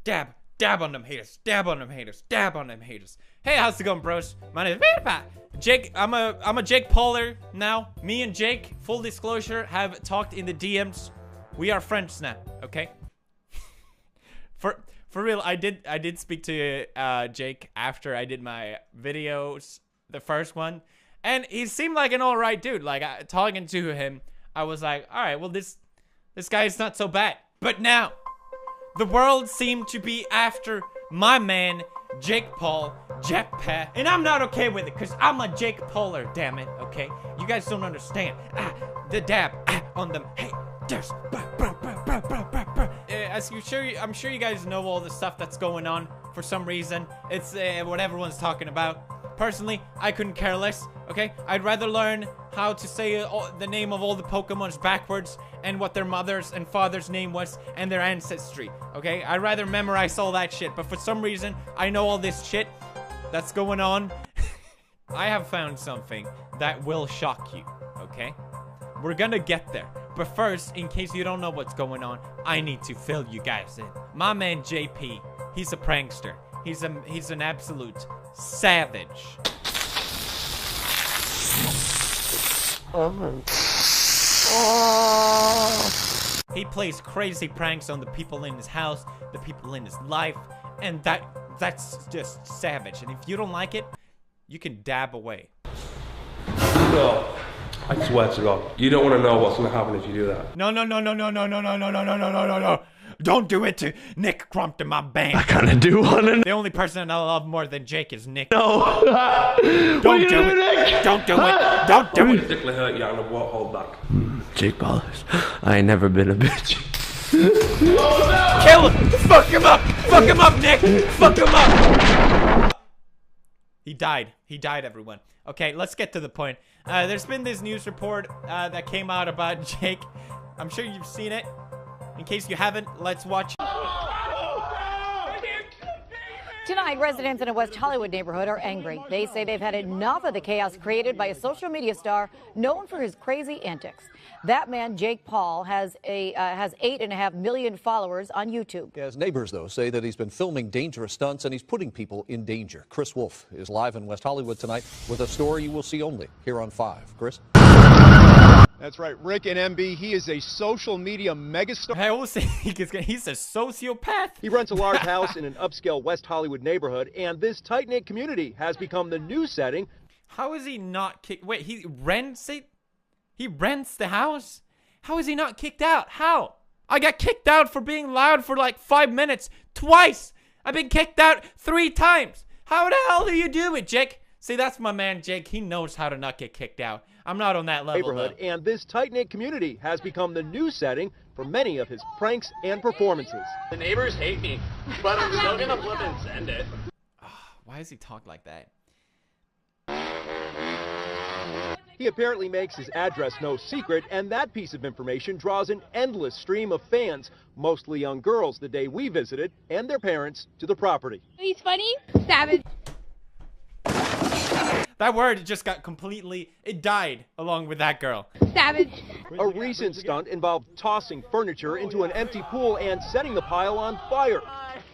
Dab. Dab on them haters. Dab on them haters. Dab on them haters. Hey, how's it going, bros? My name is Pewdiepie. Jake, I'm a Jake Pauler now. Me and Jake, full disclosure, have talked in the DMs. We are friends now, okay? For real, I did speak to Jake after I did my videos, the first one, and he seemed like an alright dude. Like talking to him, I was like, all right, well this guy is not so bad. But now, the world seemed to be after my man, Jake Paul, Jetpack. And I'm not okay with it, because I'm a Jake Pauler, damn it, okay? You guys don't understand. The dab on them haters. I'm sure you guys know all the stuff that's going on for some reason. It's what everyone's talking about. Personally, I couldn't care less, okay? I'd rather learn how to say the name of all the Pokemons backwards and what their mother's and father's name was and their ancestry, okay? I'd rather memorize all that shit, but for some reason, I know all this shit that's going on. I have found something that will shock you, okay? We're gonna get there. But first, in case you don't know what's going on, I need to fill you guys in. My man JP, he's a prankster. He's an absolute savage. He plays crazy pranks on the people in his house, the people in his life, and that's just savage. And if you don't like it, you can dab away. No, I swear to God, you don't want to know what's gonna happen if you do that. No. Don't do it to Nick Crumpton, my band. I kinda do wanna. The only person I love more than Jake is Nick. No. Don't do it. Nick? Don't do it. Don't do it. Particularly hurt you and I won't hold back. Jake Paulers. I ain't never been a bitch. Kill him. Fuck him up. Fuck him up, Nick. Fuck him up. He died. He died, everyone. Okay, let's get to the point. There's been this news report that came out about Jake. I'm sure you've seen it. In case you haven't, let's watch. Tonight, residents in a West Hollywood neighborhood are angry. They say they've had enough of the chaos created by a social media star known for his crazy antics. That man, Jake Paul, has 8.5 million followers on YouTube. As neighbors, though, say that he's been filming dangerous stunts and he's putting people in danger. Chris Wolf is live in West Hollywood tonight with a story you will see only here on 5. Chris? That's right, Rick and MB, he is a social media megastar. I always say he's a sociopath. He rents a large house in an upscale West Hollywood neighborhood, and this tight-knit community has become the new setting. How is he not kicked? Wait, he rents it? He rents the house? How is he not kicked out? How? I got kicked out for being loud for like 5 minutes. Twice! I've been kicked out 3 times. How the hell do you do it, Jake? See, that's my man, Jake. He knows how to not get kicked out. I'm not on that level, though. And this tight-knit community has become the new setting for many of his pranks and performances. The neighbors hate me, but I'm still gonna flip and send it. Why does he talk like that? He apparently makes his address no secret, and that piece of information draws an endless stream of fans, mostly young girls, the day we visited, and their parents, to the property. He's funny, savage. That word just got it died along with that girl. Savage. A recent stunt involved tossing furniture into an empty pool and setting the pile on fire.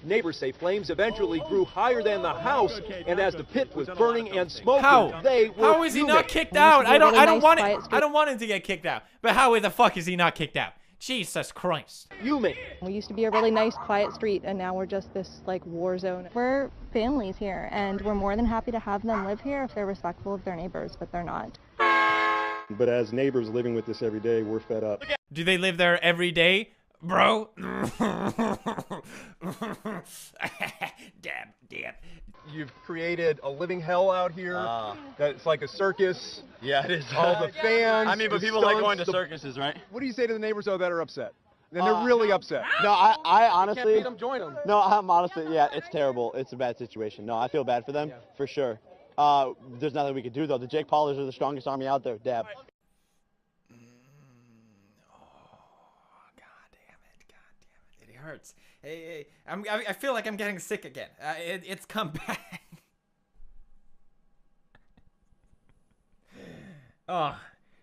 Neighbors say flames eventually grew higher than the house, and as the pit was burning and smoking, how is he not kicked out? I don't want him to get kicked out. But how the fuck is he not kicked out? Jesus Christ. We used to be a really nice, quiet street, and now we're just this, like, war zone. We're families here, and we're more than happy to have them live here if they're respectful of their neighbors, but they're not. But as neighbors living with this every day, we're fed up. Do they live there every day, bro? Damn. You've created a living hell out here. That's like a circus. Yeah, it is. All the fans. I mean, but people like going to circuses, right? What do you say to the neighbors, though, that are upset? And they're really upset. No, I honestly... Can't beat them, join them. No, I'm honestly, yeah, it's terrible. It's a bad situation. No, I feel bad for them, for sure. There's nothing we can do, though. The Jake Paulers are the strongest army out there. Dab. It hurts. I feel like I'm getting sick again. It's come back. Oh,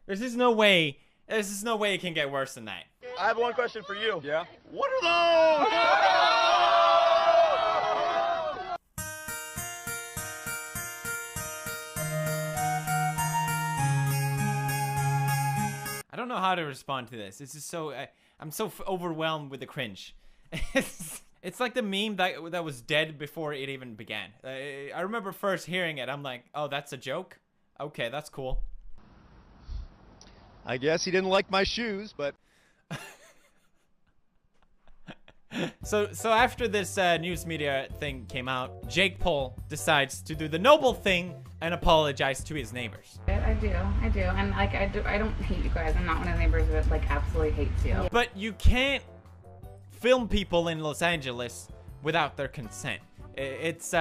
there's just no way. There's just no way it can get worse than that. I have one question for you. Yeah? What are those? know how to respond to this. This is so I'm so overwhelmed with the cringe. It's like the meme that was dead before it even began. I remember first hearing it. I'm like, oh, that's a joke? Okay, that's cool. I guess he didn't like my shoes, but... So after this news media thing came out, Jake Paul decides to do the noble thing and apologize to his neighbors. I do, and like I don't hate you guys. I'm not one of the neighbors that like absolutely hates you. But you can't film people in Los Angeles without their consent. It's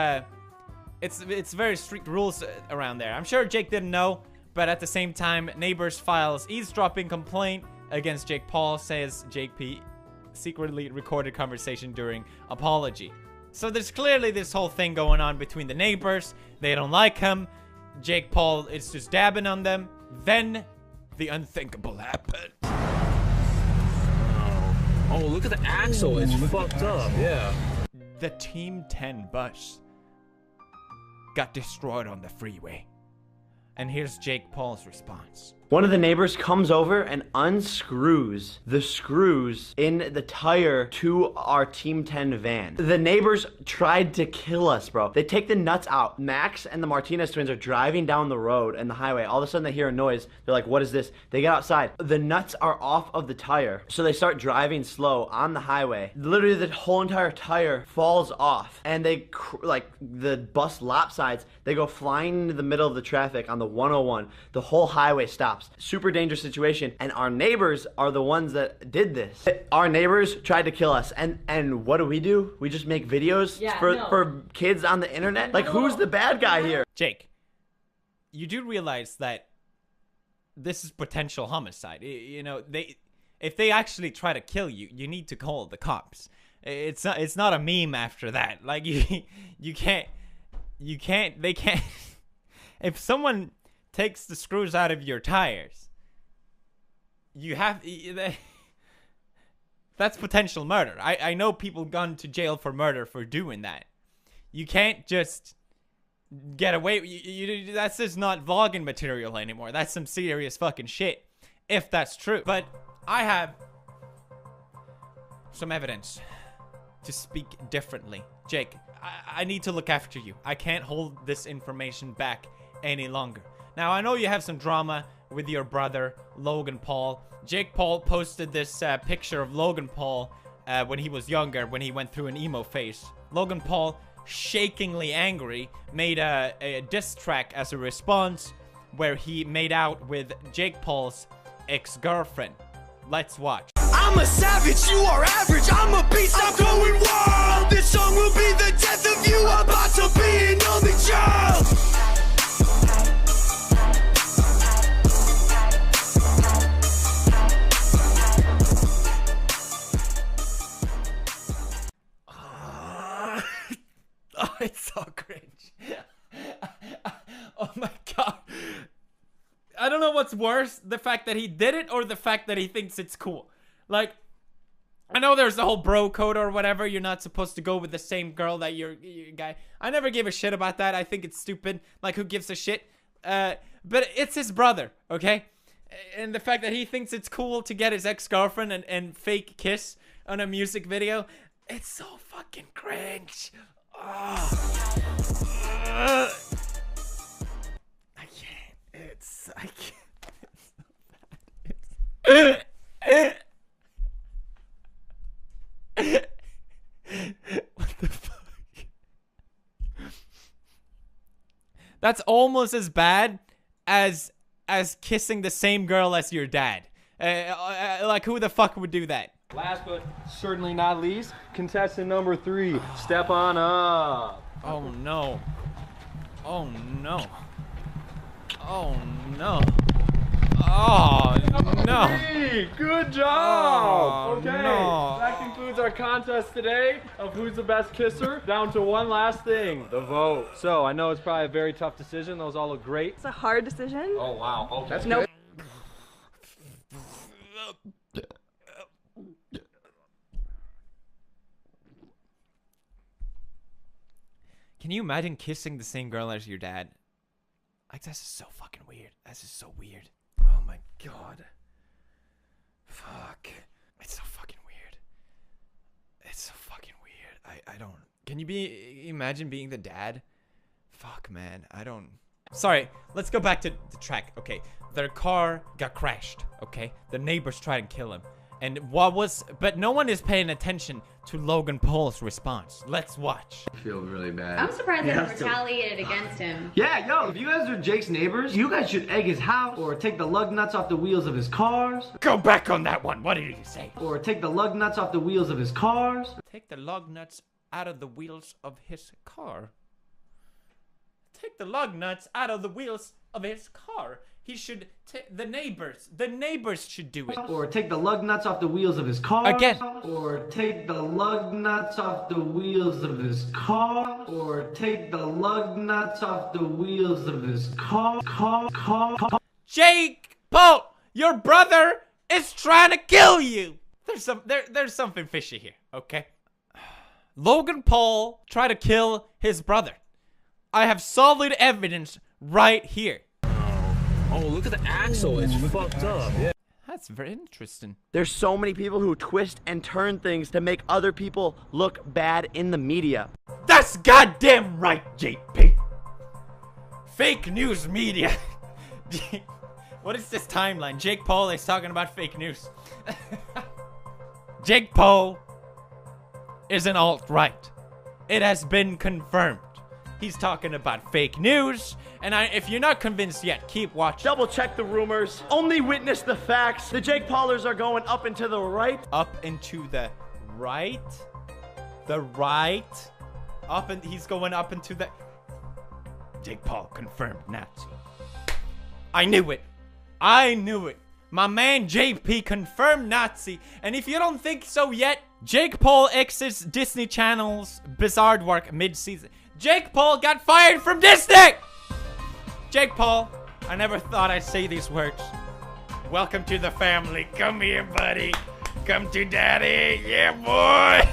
very strict rules around there. I'm sure Jake didn't know, but at the same time, neighbors files eavesdropping complaint against Jake Paul, says Jake P secretly recorded conversation during apology. So there's clearly this whole thing going on between the neighbors. They don't like him. Jake Paul is just dabbing on them. Then the unthinkable happened. Oh, look at the axle. It's fucked up. Yeah. The Team 10 bus got destroyed on the freeway. And here's Jake Paul's response. One of the neighbors comes over and unscrews the screws in the tire to our Team 10 van. The neighbors tried to kill us, bro. They take the nuts out. Max and the Martinez twins are driving down the road and the highway. All of a sudden they hear a noise. They're like, what is this? They get outside. The nuts are off of the tire. So they start driving slow on the highway. Literally the whole entire tire falls off. And they, like, the bus lopsides. They go flying into the middle of the traffic on the 101. The whole highway stops. Super dangerous situation, and our neighbors are the ones that did this. Our neighbors tried to kill us, and what do? We just make videos for kids on the internet? Like, who's the bad guy here? Jake, you do realize that this is potential homicide. You know, if they actually try to kill you, you need to call the cops. It's not a meme after that. Like, they can't. If someone takes the screws out of your tires, that's potential murder. I know people gone to jail for murder for doing that. You can't just get away. That's just not vlogging material anymore. That's some serious fucking shit, if that's true. But I have some evidence to speak differently. Jake, I need to look after you. I can't hold this information back any longer. Now, I know you have some drama with your brother, Logan Paul. Jake Paul posted this picture of Logan Paul when he was younger, when he went through an emo phase. Logan Paul, shakingly angry, made a diss track as a response where he made out with Jake Paul's ex-girlfriend. Let's watch. I'm a savage, you are average. I'm a beast, I'm going wild. This song will be the death of you. I'm about to be an only child. Oh, it's so cringe. Oh my god. I don't know what's worse, the fact that he did it or the fact that he thinks it's cool. Like, I know there's the whole bro code or whatever. You're not supposed to go with the same girl that your guy. I never gave a shit about that. I think it's stupid. Like, who gives a shit? But it's his brother, okay? And the fact that he thinks it's cool to get his ex-girlfriend and fake kiss on a music video, it's so fucking cringe. Oh. I can't. I can't. It's what the fuck? That's almost as bad as kissing the same girl as your dad. Like, who the fuck would do that? Last but certainly not least, contestant number 3, step on up. Oh no. Oh no. Oh no. Oh no. Good job. Oh, Okay, no. that concludes our contest today of who's the best kisser. Down to one last thing, the vote. So I know it's probably a very tough decision. Those all look great. It's a hard decision. Oh wow. Okay. That's Nope. Can you imagine kissing the same girl as your dad? Like, that's just so fucking weird. That's just so weird. Oh my god. Fuck. It's so fucking weird. It's so fucking weird. I don't. Can you imagine being the dad? Fuck, man. I don't. Sorry, let's go back to the track. Okay, their car got crashed. Okay, the neighbors tried to kill him. And but no one is paying attention to Logan Paul's response. Let's watch. I feel really bad. I'm surprised they retaliated against him. Yeah, yo, if you guys are Jake's neighbors, you guys should egg his house or take the lug nuts off the wheels of his cars. Go back on that one. What did you say? Or take the lug nuts off the wheels of his cars. Take the lug nuts out of the wheels of his car. Take the lug nuts out of the wheels of his car. He should the neighbors should do it. Or take the lug nuts off the wheels of his car. Again. Or take the lug nuts off the wheels of his car. Or take the lug nuts off the wheels of his car. Jake Paul, your brother is trying to kill you. There's something fishy here, okay? Logan Paul tried to kill his brother. I have solid evidence right here. Oh, look at the axle. It's fucked up. Yeah. That's very interesting. There's so many people who twist and turn things to make other people look bad in the media. That's goddamn right, JP. Fake news media. What is this timeline? Jake Paul is talking about fake news. Jake Paul is an alt-right. It has been confirmed. He's talking about fake news, and if you're not convinced yet, keep watching. Double check the rumors. Only witness the facts. The Jake Paulers are going up and to the right. Up and to the right? The right? He's going up into the... Jake Paul confirmed Nazi. I knew it. I knew it. My man JP confirmed Nazi, and if you don't think so yet, Jake Paul exits Disney Channel's Bizarre Work mid-season. Jake Paul got fired from Disney! Jake Paul, I never thought I'd say these words. Welcome to the family. Come here, buddy. Come to daddy. Yeah, boy.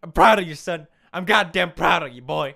I'm proud of you, son. I'm goddamn proud of you, boy.